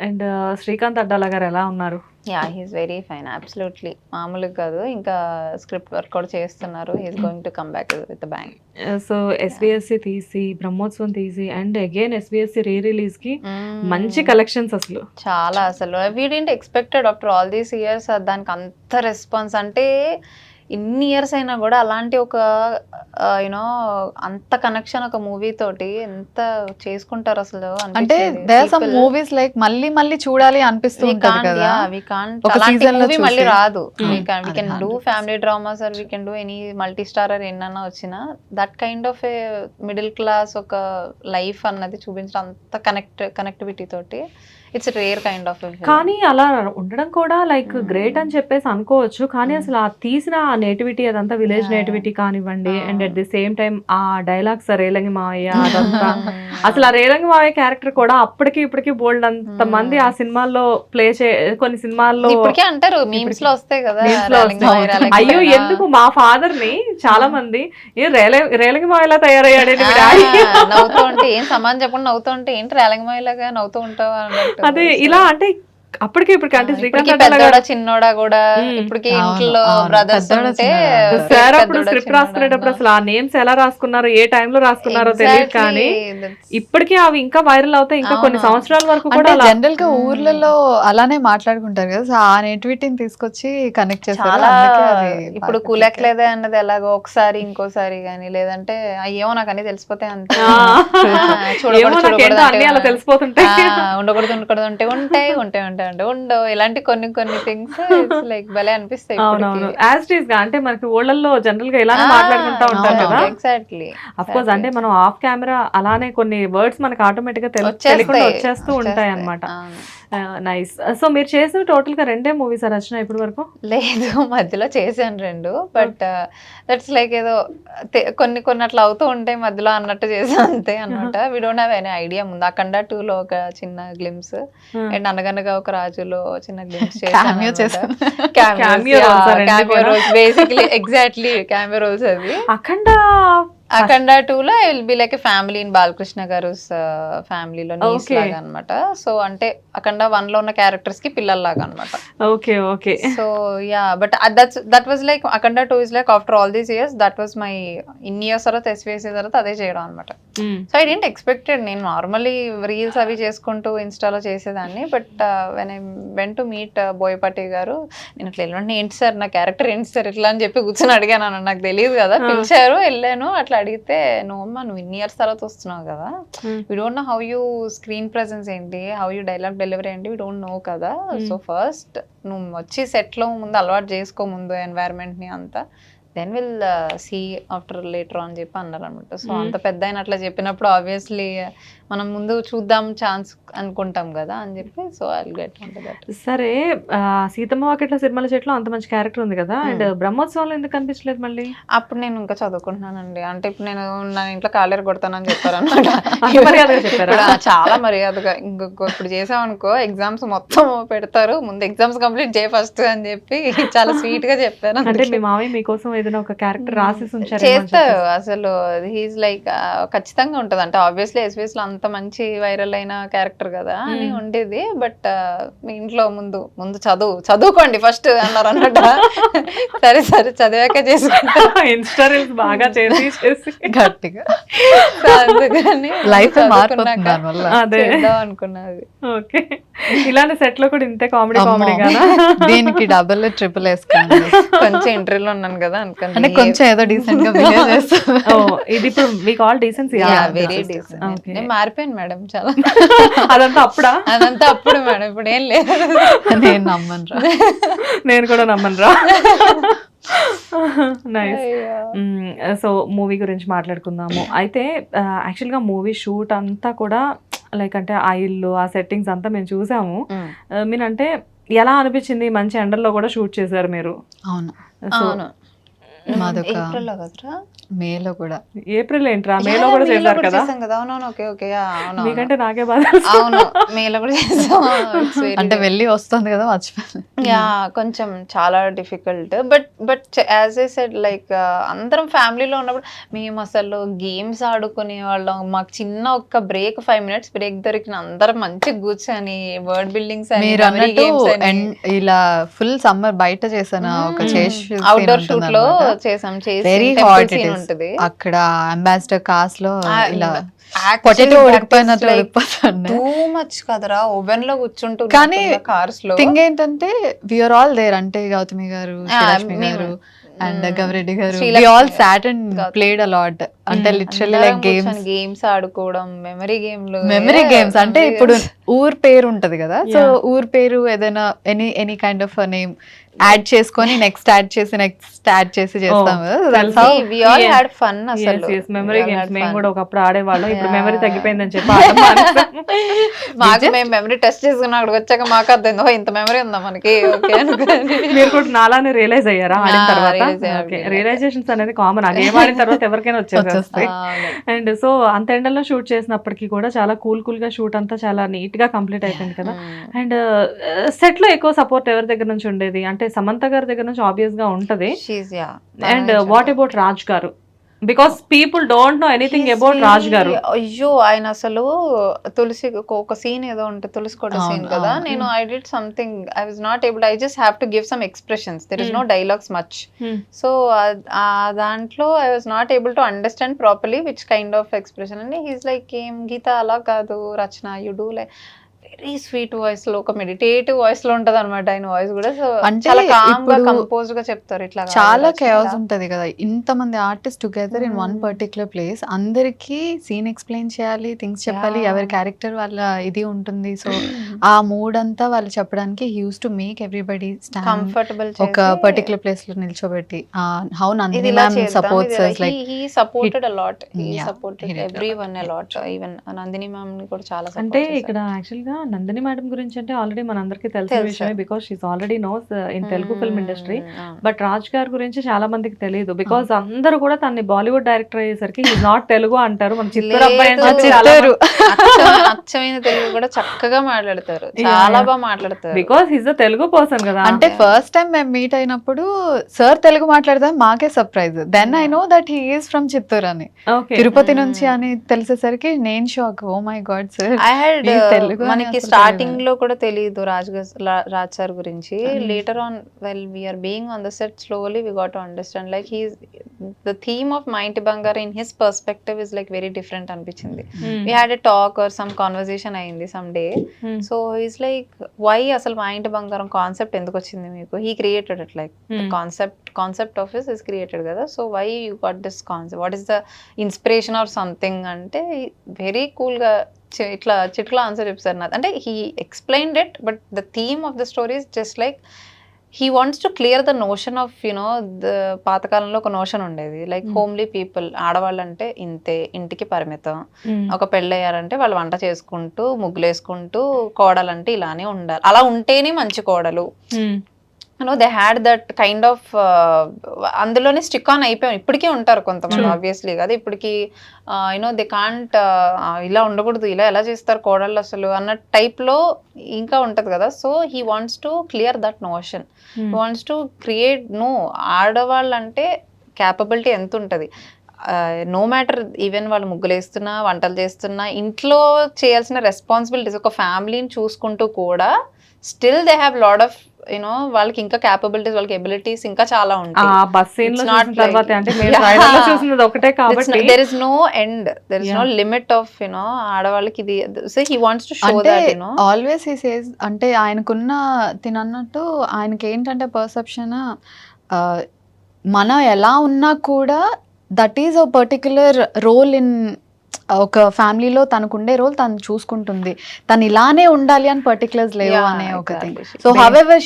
And Srikanth Addala గారు ఎలా ఉన్నారు? Yeah he's very fine, absolutely మామూలుగా కాదు. ఇంకా స్క్రిప్ట్ వర్క్ కూడా చేస్తున్నారు. He's going to come back with bang. So SVSC తీసి బ్రహ్మోత్సవం తీసి and again SVSC re release కి మంచి కలెక్షన్స్ అసలు చాలా. అసలు we didn't expected after all these years దానికి అంత రెస్పాన్స్. అంటే ఇన్ని ఇయర్స్ అయినా కూడా అలాంటి ఒక యూనో అంత కనెక్షన్ ఒక మూవీ తోటి ఎంత చేసుకుంటారు అసలు. అంటే దేర్ సమ్ మూవీస్ లైక్ మళ్ళీ మళ్ళీ చూడాలి అనిపిస్తూ ఉంటది కదా, అలాంటి మూవీ మళ్ళీ రాదు. We can do family dramas or we can do any multi starrer ఎన్నన్నా వచ్చినా that kind of a middle class ఒక లైఫ్ అన్నది చూపించడం అంత కనెక్టివిటీ తోటి ఇట్స్ రేర్ కైండ్ ఆఫ్. కానీ అలా ఉండడం కూడా లైక్ గ్రేట్ అని చెప్పేసి అనుకోవచ్చు. కానీ అసలు ఆ తీసిన ఆ నేటివిటీ అదంతా విలేజ్ నేటివిటీ కానివ్వండి and at the same time ఆ డైలాగ్స్ రేలంగి మావయ్య అదంతా అసలు ఆ రేలంగి మావయ్య క్యారెక్టర్ కూడా అప్పటికి ఇప్పటికి బోల్డ్ అంత మంది ఆ సినిమాల్లో ప్లే కొన్ని సినిమాల్లో ఇప్పటికే అంటారు మీమ్స్ లో వస్తాయి కదా. అయ్యో ఎందుకు మా ఫాదర్ ని చాలా మంది రేలంగి మావయ్యలా తయారయ్యాడు నవ్వుతూ ఉంటే ఏం సమానం చెప్పకుండా నవ్వుతూ ఉంటే ఏంటి రేలంగి మావయ్యలాగా నవ్వుతూ ఉంటావు అన్నట్టు. అదే ఇలా అంటే అప్పటికి ఇప్పటికి అంటే శ్రీకాంత్ పెద్దోడా చిన్నోడా కూడా ఇప్పటికి ఇంట్లో బ్రదర్స్ ఉంటే సార్ అప్పుడు స్క్రిప్ట్ రాసుకునేటప్పుడు అసలు ఆ నేమ్స్ ఎలా రాసుకున్నారో ఏ టైం లో రాసుకున్నారో తెలియదు. కానీ ఇప్పటికీ అవి ఇంకా వైరల్ అవుతాయి ఇంకా కొన్ని సంవత్సరాల వరకు కూడా. జనరల్ గా ఊర్లలో అలానే మాట్లాడుకుంటారు కదా, సో ఆ నేటివిటీని తీసుకొచ్చి కనెక్ట్ చేస్తారు. ఇప్పుడు కూలెక్కలేదే అన్నది ఎలాగో ఒకసారి ఇంకోసారి గానీ లేదంటే అయ్యేమో నాకు అన్ని తెలిసిపోతాయి అంతే. అలా తెలిసిపోతుంటాయి. ఉండకూడదు ఉండకూడదు ఉంటే ఉంటాయి ఉంటాయి ఉంటాయి అంటే ఉండవు. ఇలాంటి కొన్ని కొన్ని థింగ్స్ లైక్ భలే అనిపిస్తాయి. అంటే మనకి ఊళ్ళల్లో జనరల్ గా ఇలానే మాట్లాడుకుంటా ఉంటారు కదా. ఎగ్జాక్ట్లీ. అఫ్ కోర్స్ అంటే మనం ఆఫ్ కెమెరా అలానే కొన్ని వర్డ్స్ మనకి ఆటోమేటిక్ గా తెలియకుండా వచ్చేస్తూ ఉంటాయి అన్నమాట. నైస్. సో మీరు చేసిన టోటల్ గా 2 మూవీస్ రచన ఇప్పటి వరకు? లేదు, మధ్యలో చేశాను 2. బట్ దట్స్ లైక్ ఏదో కొన్ని కొన్ని అట్లా అవుతూ ఉంటాయి మధ్యలో అన్నట్టు చేసాను అంతే అనమాట. We don't have any idea ముందు. అఖండ 2లో ఒక చిన్న గ్లిమ్స్ అండ్ అనగనగా ఒక రాజులో చిన్న గ్లిమ్స్ చేశాను. Cameo roles basically. Exactly cameo roles అవి. అఖండ 2లో I will be like a family in Balakrishna garu ఫ్యామిలీలో నీస్ లాగా అనమాట. సో అంటే అఖండ 1లో ఉన్న క్యారెక్టర్స్ కి పిల్లల్లాగా అనమాట. Okay okay. So yeah but that was like Akhanda 2 is like after all these years that was my ఇన్ని ఇయర్స్ తర్వాత ఎస్విఎస్సి తర్వాత అదే చేయడం అనమాట. So I didn't expected. నేను నార్మల్లీ రీల్స్ అవి చేసుకుంటూ ఇన్స్టాలో చేసేదాన్ని. But when I went to meet Boyapati garu, నేను అట్లా వెళ్ళండి ఏంటి సార్ నా క్యారెక్టర్ ఏంటి సార్ ఇట్లా అని చెప్పి కూర్చొని అడిగాను. నాకు తెలియదు కదా, పిలిచారు వెళ్ళాను. అట్లా అడిగితే నువ్వమ్మా నువ్వు ఇన్ని ఇయర్స్ తర్వాత వస్తున్నావు కదా, we don't know how you screen presence ఏంటి, హౌ యూ డైలాగ్ డెలివరీ ఏంటి, వీ డోంట్ నో కదా. సో ఫస్ట్ నువ్వు వచ్చి సెట్లో ముందు అలవాటు చేసుకో ముందు ఎన్వైరన్మెంట్ని అంతా, then will see after later అని చెప్పి అన్నారు అనమాట. సో అంత పెద్ద ఆయన అట్లా చెప్పినప్పుడు ఆబ్వియస్లీ మనం ముందు చూద్దాం ఛాన్స్ అనుకుంటాం కదా అని చెప్పి. So I get on to that. సరే, సీతమ్మ వాకిట్ల సిరిమల్ల చెట్లు అంత మంచి క్యారెక్టర్ ఉంది కదా, అండ్ బ్రహ్మోత్సవంలో ఎందుకు కనిపించలేదు మళ్ళీ? అప్పుడు నేను ఇంకా చదువుకుంటున్నానండి. అంటే ఇప్పుడు నేను నా ఇంట్లో కాలేరు కొడతానని చెప్పారు అనమాట. చాలా మర్యాదగా ఇప్పుడు చేసామనుకో ఎగ్జామ్స్ మొత్తం పెడతారు, ముందు ఎగ్జామ్స్ కంప్లీట్ చేయ ఫస్ట్ అని చెప్పి చాలా స్వీట్ గా చెప్పారు. అంటే మీ మామయ్య మీకోసం ఏదైనా ఒక క్యారెక్టర్ రాసి చేస్తారు అసలు. హీస్ లైక్ ఖచ్చితంగా ఉంటది. అంటే ఆబ్వియస్లీ ఎస్విఎస్ లో అంత మంచి వైరల్ అయిన క్యారెక్టర్ కదా అని ఉండేది. బట్ మీ ఇంట్లో ముందు చదువుకోండి ఫస్ట్ అన్నారు అన్నట్టు. సరే సరే చదివాక చేసుకుంటా ఇన్స్టా రీల్స్ బాగా చేసి గట్టిగా అందుకని లైఫ్ అనుకున్నది. ఓకే, ఇలాంటి సెట్ లో కూడా ఇంతే కామెడీ కదా. దీనికి డబుల్ ట్రిపుల్ వేసుకోండి. కొంచెం ఇంటర్వ్యూలో ఉన్నాను కదా అంటే కొంచెం ఏదో డీసెంట్ గా బిహేవ్ చేస్తాను. ఇది ఇప్పుడు మీకు ఆల్ డీసెన్సీ? Very decent. నేను మారిపోయాను మేడం చాలా. అదంతా అప్పుడు మేడం ఇప్పుడు ఏం లేదు. నేను నమ్మను, నేను కూడా నమ్మను రా. నైస్. సో మూవీ గురించి మాట్లాడుకుందాము. అయితే యాక్చువల్గా మూవీ షూట్ అంతా కూడా లైక్ అంటే ఆ ఇల్లు ఆ సెట్టింగ్స్ అంతా మేము చూసాము. మీరంటే ఎలా అనిపించింది? మంచి ఎండల్లో కూడా షూట్ చేశారు మీరు. అవును. అవును, మాదొక ఏప్రిల్ లో కదరా మేలో కూడా ఏప్రిల్ ఏంట్రా, మేలో కూడా చేశారు కదా. చేసాం కదా. అవునవును, ఓకే ఓకే, అవును మీకంటే నాకే బాధ. అవును, మేలో కూడా చేసాం. అంటే వెళ్ళి వస్తుంది కదా మర్చిపోయాను. యా కొంచెం చాలా difficult, but as a said like అందరం ఫ్యామిలీలో ఉన్నప్పుడు మేము అసలు గేమ్స్ ఆడుకునే వాళ్ళం. మాకు చిన్న ఒక్క బ్రేక్ 5 minutes బ్రేక్ దొరికిన అందరం మంచిగా కూర్చొని వర్డ్ బిల్డింగ్స్ అని మీరు memory అన్నట్టు games అని ఇలా ఫుల్ సమ్మర్ బయట చేసిన ఒక అవుట్డోర్ షూట్ లో చేసాం. వెరీ temple హాట్ scene ఉంటది అక్కడ అంబాసిడర్ కాస్ట్ లో ఇలా Actually, potato that is ఉడికిపోయినట్టు like ఉడికిపోతుంది. టూ మచ్ కదరా, ఓవెన్ లో కూర్చుంటూ కానీ కార్స్ లో. థింగ్ ఏంటంటే వీఆర్ ఆల్ దేర్, అంటే గౌతమి గారు, శ్రీలక్ష్మి గారు and Gavireddy garu, we all sat and played a lot. అంటే లిటరల్లీ లైక్ గేమ్స్ ఆడుకోవడం, మెమరీ గేమ్స్. అంటే ఇప్పుడు ఊర్ పేరు ఉంటది కదా, సో ఊర్ పేరు ఏదైనా any kind of name add చేసుకొని నెక్స్ట్ యాడ్ చేసి చేస్తాం కదా. మెమరీ గేమ్స్ మేము కూడా ఒకప్పుడు ఆడేవాళ్ళం. ఇప్పుడు మెమరీ తగ్గిపోయిందని చెప్పి ఆడడం మానేసాం. మాకు మేము మెమరీ టెస్ట్ చేసుకున్నా అక్కడికి వచ్చాక మాకు అర్థం ఇంత మెమరీ ఉందా మనకి. మీరు కూడా నాలానే రియలైజ్ అయ్యారా ఆడిన తర్వాత? రియలైజేషన్స్ అనేది కామన్, ఆ గేమ్ ఆడిన తర్వాత ఎవరికైనా వచ్చేస్తాయి. అండ్ సో అంత ఎండల్లో షూట్ చేసినప్పటికీ కూడా చాలా కూల్ గా షూట్ అంతా చాలా నీట్ గా కంప్లీట్ అయిపోయింది కదా. అండ్ సెట్ లో ఎక్కువ సపోర్ట్ ఎవరి దగ్గర నుంచి ఉండేది అంటే సమంత గారి దగ్గర నుంచి ఆబ్వియస్ గా ఉంటది. అండ్ వాట్ అబౌట్ రాజ్ గారు? Because people don't know anything about Raj గారు. అయ్యో ఆయన అసలు తులసి ఒక సీన్ ఏదో ఉంటుంది, తులసి కోట సీన్ కదా. నేను I did something, I was not able, I just have to give some expressions, there is no dialogues much. So దాంట్లో I was not able to understand properly which kind of expression అని. He's like ఏం గీత అలా కాదు Rachana, you do like very sweet voice లో, ఒక meditative voice లో ఉంటది అనమాట ఆయన వాయిస్ కూడా. సో చాలా కామ్ గా కంపోజ్ గా చెప్తారు. ఇట్లా చాలా కేయాస్ ఉంటది కదా, ఇంతమంది artist together in one particular place, అందరికి సీన్ ఎక్స్ప్లెయిన్ చేయాలి, థింగ్స్ చెప్పాలి, ఎవరి క్యారెక్టర్ వాళ్ళ ఇది ఉంటుంది. సో ఆ మూడ్ అంతా వాళ్ళు చెప్పడానికి he uses to make everybody comfortable ఒక పర్టికులర్ ప్లేస్ లో నిల్చోబెట్టి. How Nandini ma'am supports us, like he supported a lot, he supported everyone a lot, even Nandini ma'am ని కూడా చాలా అంటే ఇక్కడ యాక్చువల్ గా నందిని మేడం గురించి అంటే ఆల్రెడీ మనందరికీ తెలిసిన విషయమే, because she's already nose in Telugu film industry. But Raj గారి గురించి చాలా మందికి తెలియదు, బికాస్ అందరూ కూడా తన్ని బాలీవుడ్ డైరెక్టర్ అయ్యేసరికి ఈజ్ నాట్ తెలుగు అంటారు. మన చిత్తూరు అబ్బాయి అచ్చమైన తెలుగు కూడా చక్కగా మాట్లాడతారు, చాలా బాగా మాట్లాడతారు, because is a Telugu person కదా. అంటే ఫస్ట్ టైం మేము మీట్ అయినప్పుడు సార్ తెలుగు మాట్లాడదాం మాకే surprise. Then I know that he is from Chittoor అని, తిరుపతి నుంచి అని తెలిసేసరికి నేను షాక్. ఓ మై గాడ్ సార్, మనకి స్టార్టింగ్ లో కూడా తెలియదు రాజ్ సార్ గురించి. Later on well we're being on the set slowly we got to understand like he's the theme of Maa Inti Bangaram in his perspective is like very different అనిపించింది. We had a talk or some conversation అయింది some day. So is like why అసలు Maa Inti Bangaram concept ఎందుకు వచ్చింది మీకు? He created it like concept of his is created కదా. So why you got this concept, what is the inspiration or something అంటే very cool గా ఇట్లా చిట్లా ఆన్సర్ చెప్పారు నాకు. అంటే he explained it, but the theme of the story is just like he wants to clear the notion of you know the పాతకాలంలో ఒక notion ఉండేది లైక్ హోమ్లీ పీపుల్, ఆడవాళ్ళంటే ఇంతే, ఇంటికి పరిమితం, ఒక పెళ్ళయ్యారంటే వాళ్ళు వంట చేసుకుంటూ ముగ్గులు వేసుకుంటూ, కోడలంటే ఇలానే ఉండాలి, అలా ఉంటేనే మంచి కోడలు. They had that kind of అందులోనే స్టిక్ ఆన్ అయిపోయాం. ఇప్పటికీ ఉంటారు కొంతమంది ఆబ్వియస్లీ కదా, ఇప్పటికి దే కాంట్ ఇలా ఉండకూడదు, ఇలా ఎలా చేస్తారు కోడళ్ళు అసలు అన్న టైప్ లో ఇంకా ఉంటది కదా. So he wants to clear that notion, he wants to create ఆడవాళ్ళంటే క్యాపబిలిటీ ఎంత ఉంటది. నో మ్యాటర్ ఈవెన్ వాళ్ళు ముగ్గులు వేస్తున్నా, వంటలు చేస్తున్నా, ఇంట్లో చేయాల్సిన రెస్పాన్సిబిలిటీస్ ఒక ఫ్యామిలీని చూసుకుంటూ కూడా still they have lot of వాళ్ళకి ఇంకా క్యాపబిలిటీస్, వాళ్ళకి ఎబిలిటీస్ ఇంకా చాలా ఉంటాయి. There is no end, there is no limit of ఆడవాళ్ళకి ఇది. So he wants to show that always he says, అంటే ఆయనకున్న తినన్నట్టు ఆయనకి ఏంటంటే పర్సెప్షన్, మనం ఎలా ఉన్నా కూడా that is a particular role in ఒక ఫ్యామిలీలో తనకుండే రోల్ తను చూసుకుంటుంది, తను ఇలానే ఉండాలి అని పర్టికులర్స్ లేవు అనే ఒక థింగ్. సో హౌఎవర్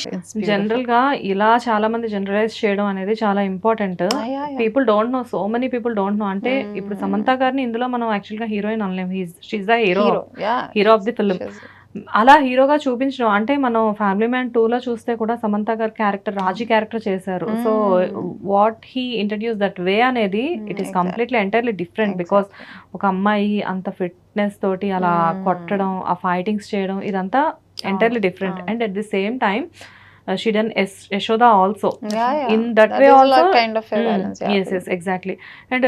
జనరల్ గా ఇలా చాలా మంది జనరలైజ్ చేయడం అనేది చాలా important. People don't know, so many people don't know. అంటే ఇప్పుడు సమంత గారిని ఇందులో మనం యాక్చువల్ గా హీరోయిన్ అనలేము, she's the hero of the film. అలా హీరోగా చూపించడం అంటే మనం ఫ్యామిలీ మ్యాన్ 2 లో చూస్తే కూడా సమంత గారి క్యారెక్టర్ రాజీ క్యారెక్టర్ చేశారు. So what he introduce that way అనేది it is completely entirely different. Because ఒక అమ్మాయి అంత ఫిట్నెస్ తోటి అలా కొట్టడం, ఆ ఫైటింగ్స్ చేయడం ఇదంతా entirely different. And at the same time she done Yashoda also in that way also kind of a balance. yes exactly. And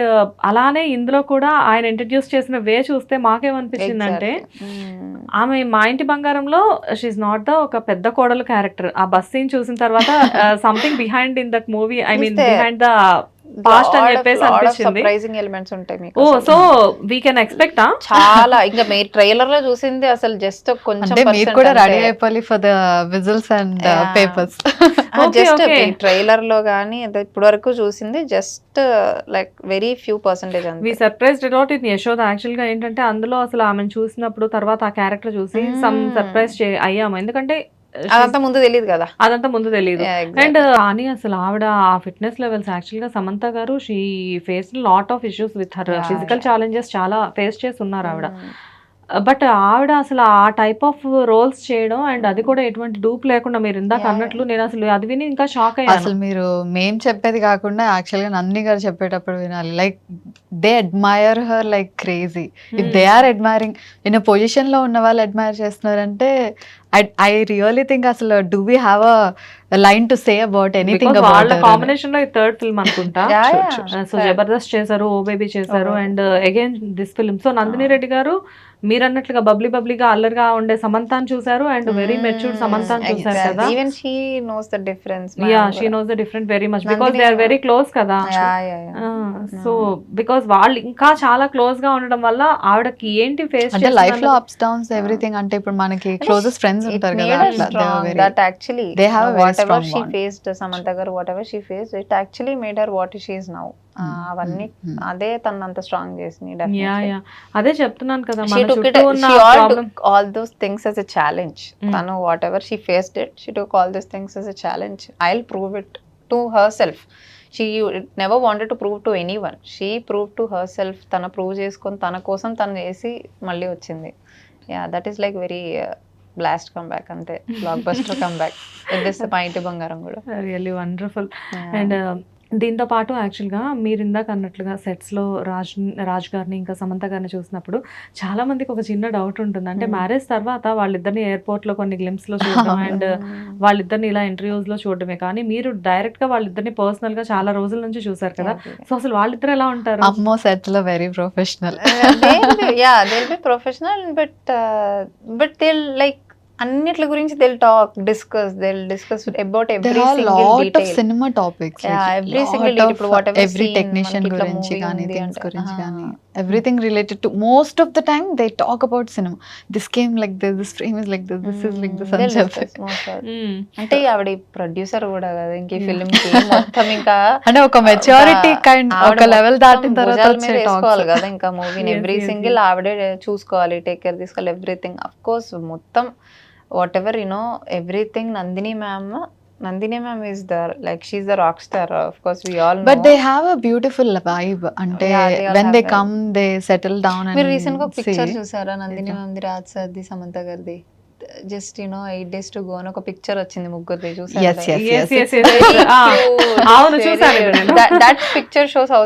అలానే ఇందులో కూడా ఆయన ఇంట్రడ్యూస్ చేసిన వే చూస్తే మాకేమనిపించిందంటే ఆమె మా ఇంటి బంగారంలో షీఈ్ నాట్ ద ఒక పెద్ద కోడలు క్యారెక్టర్. ఆ బస్ సీన్ చూసిన తర్వాత something behind in that movie, I mean behind the past అని చెప్పేసి అనిపించింది. సర్ప్రైజింగ్ ఎలిమెంట్స్ ఉంటాయి మీకు. ఓ సో వీ కెన్ ఎక్స్పెక్ట్ చాలా. ఇంకా మీరు ట్రైలర్ లో చూసింది అసలు జస్ట్ కొంచెం మీరు కూడా రెడీ అయిపోవాలి for the whistles and papers. Just trailer లో గానీ ఇప్పటి వరకు చూసింది just like very few percentage అంతే. We surprised a lot in Yashoda. Actual గా ఏంటంటే అందులో అసలు ఆమెను చూసినప్పుడు తర్వాత ఆ క్యారెక్టర్ చూసి సమ్ సర్ప్రైజ్ అయ్యాము. ఎందుకంటే అదంతా ముందు తెలియదు కదా, అదంతా ముందు తెలియదు. అండ్ కానీ అసలు ఆవిడ ఆ ఫిట్నెస్ లెవెల్స్ యాక్చువల్ గా సమంత గారు she face lot of issues with her physical challenges చాలా ఫేస్ చేసి ఉన్నారు ఆవిడ. బట్ ఆవిడ అసలు ఆ టైప్ ఆఫ్ రోల్స్ చేయడం అండ్ అది కూడా ఎటువంటి డూప్ లేకుండా మీరు ఇందాక అన్నట్లు నేను అసలు అది విని ఇంకా షాక్ అయ్యాను. అసలు మీరు మేం చెప్పేది కాకుండా యాక్చువల్ గా నందిని గారు చెప్పేటప్పుడు వినాలి. Like they admire her like crazy. If they are admiring in a position లో ఉన్న వాళ్ళు అడ్మైర్ చేస్తున్నారంటే I really think అసలు do we have a line to say about anything about వాళ్ళ కాంబినేషన్ లో థర్డ్ ఫిల్మ్ అనుకుంటా. సో జబర్దస్త్ చేశారు, ఓ baby చేశారు and again this film. So Nandini Reddy గారు మీరు అన్నట్లుగా బబ్లీగా అల్లరిగా ఉండే సమంతాన్ని చూసారు అండ్ వెరీ మెచ్యూర్డ్ సమంతాన్ని చూసారు కదా. Even she knows the difference. Yeah she knows the difference very much because they are very close కదా. సో బికాస్ వాళ్ళు ఇంకా చాలా క్లోజ్ గా ఉండడం వల్ల ఆవిడకి ఏంటి ఫేస్ అంటే లైఫ్ లో అప్స్ డౌన్స్ ఎవ్రీథింగ్. అంటే ఇప్పుడు మనకి క్లోజెస్ట్ ఫ్రెండ్స్ ఉంటారు కదా, that actually they have a very whatever strong she bond. faced, Samantha garu whatever she faced, it actually made her what she is now. అవన్నీ అదే తన అంత స్ట్రాంగ్ చేసింది. యా అదే చెప్తున్నాను కదా, she మన took it, చుట్టూ ఉన్న she all problem. took all those things as a challenge. తను whatever she faced it, she took all these things as a challenge. I'll prove it to herself. She never wanted to prove to anyone. She proved to herself. తన prove చేసుకొని తన కోసం తను చేసి మళ్ళీ వచ్చింది. Yeah that is like very blast comeback, అంతే blockbuster comeback with this Maa Inti బంగారం కూడా. Really wonderful. అండ్ దీంతో పాటు యాక్చువల్గా మీరు ఇందాక అన్నట్లుగా సెట్స్లో రాజ్ గారిని ఇంకా సమంత గారిని చూసినప్పుడు చాలా మందికి ఒక చిన్న డౌట్ ఉంటుంది. అంటే మ్యారేజ్ తర్వాత వాళ్ళిద్దరిని ఎయిర్పోర్ట్లో కొన్ని గ్లిమ్స్లో చూడడం అండ్ వాళ్ళిద్దరిని ఇలా ఇంటర్వ్యూస్లో చూడడమే, కానీ మీరు డైరెక్ట్గా వాళ్ళిద్దరిని పర్సనల్గా చాలా రోజుల నుంచి చూసారు కదా. సో అసలు వాళ్ళిద్దరు ఎలా ఉంటారు? అమ్మో సెట్ లో very professional. Yeah, they'll be professional, but they'll like అన్నిట్ల గురించి they'll discuss about every single detail. Cinema topics, every single detail. ఇప్పుడు whatever ఎవ్రీ టెక్నీషియన్ గురించి కానీ థింగ్స్ గురించి కానీ everything related to most of the time they talk about cinema. This came like this, this frame is like this, this is like this అని చెప్పి. అంటే ఆవిడ producer కూడా కదా ఇంక ఈ ఫిల్మ్ కి మొత్తం ఇంకా అంటే ఒక మెచ్యూరిటీ కైండ్ ఒక లెవెల్ దాటిన తర్వాత వచ్చే వేసుకోవాలి కదా ఇంకా మూవీని. ఎవ్రీ సింగిల్ ఆవిడే చూసుకోవాలి, టేక్ కేర్ తీసుకోవాలి, ఎవ్రీథింగ్. అఫ్ కోర్స్ మొత్తం what ever you know everything. Nandini ma'am is the like she's the rock star, of course we all know, but they have a beautiful vibe. అంటే when they come they settle down and మీరు recent గా picture చూసారా Nandini ma'am the, Raj sir the, Samantha గారిది? Just 8 days to go అని ఒక picture వచ్చింది ముగ్గురిది, చూసారా? అవును చూసాను. That picture shows how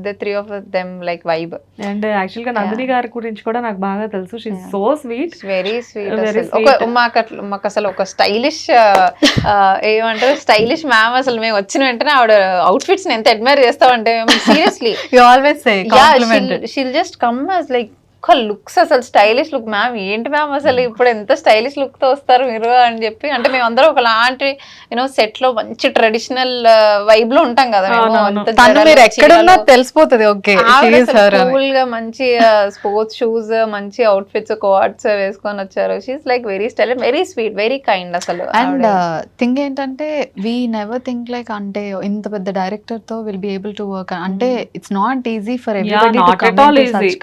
the three of them like vibe. And actual గా నందిని గారి గురించి కూడా నాకు బాగా తెలుసు. She so sweet, very sweet. మాకు అసలు ఒక స్టైలిష్ ఏమంటారు స్టైలిష్ మ్యామ్. అసలు మేము వచ్చిన వెంటనే ఆవిడ అవుట్ ఫిట్స్ ఎంత అడ్మైర్ చేస్తామంటే seriously you always say complimented. she'll just come as like ఒక లుక్స్, అసలు స్టైలిష్ లుక్. మ్యామ్ ఏంటి మ్యామ్ అసలు ఇప్పుడు ఎంత స్టైలిష్ లుక్ తో వస్తారు మీరు అని చెప్పి. అంటే మేమందరం ఒకలాంటి సెట్ లో మంచి ట్రెడిషనల్ వైబ్ లో ఉంటాం కదా. మీరు ఎక్కడున్నా తెలిసిపోతుంది. ఓకే కూల్ గా మంచి స్పోర్ట్స్ షూస్, మంచి అవుట్ ఫిట్స్, కోఆర్డ్స్ వేసుకొని వచ్చారు. She's like very style, very sweet, very kind అసలు. అండ్ థింగ్ ఏంటంటే వీ నెవర్ థింక్ లైక్ అంటే ఇంత పెద్ద డైరెక్టర్ తో will be able to work. అంటే it's not easy for everybody to come into such